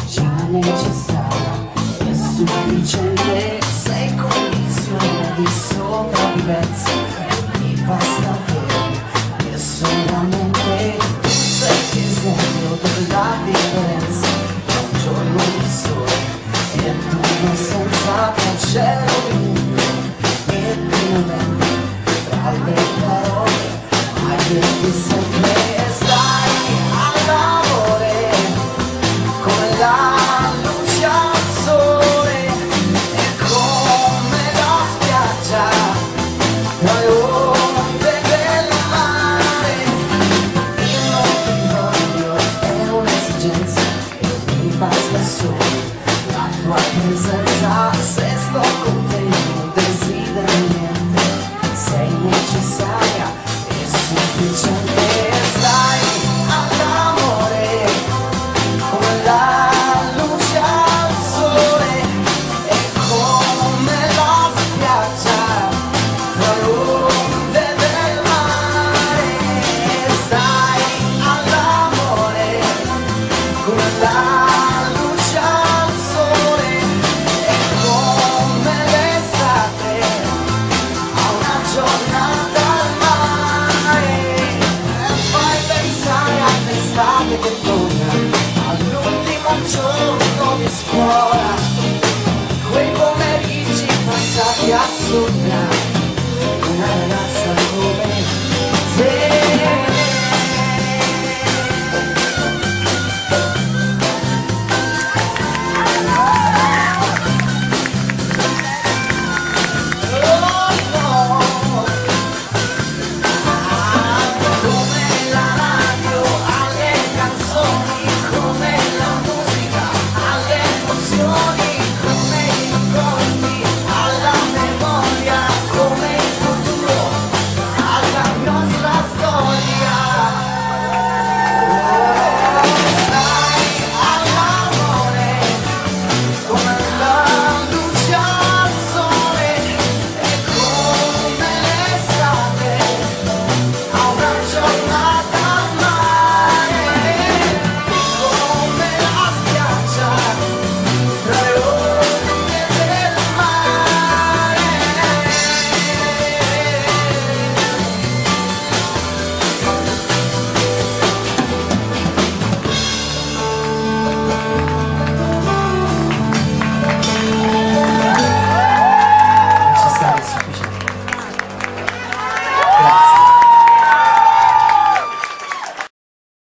già necessaria e sufficiente, sei condizione di sopravvivenza, mi basta bene e solamente tu sei l'esempio della differenza. Un giorno di sole e tu senza un cielo e piovente tra le parole, hai detto sempre stai all'amore come la luce al sole e come la spiaggia tra le onde del mare. Io non ti voglio, è un'esigenza e mi basta solo la tua presenza. Se sto con te non desidero niente, sei necessaria e sufficiente. Stai all'amore come la luce al sole e come la spiaggia tra le onde del mare. Stai all'amore come la luce al sole e come l'estate a una giornata al mare. E fai pensare all'estate che torna, all'ultimo giorno di scuola, quei pomeriggi passati a sopra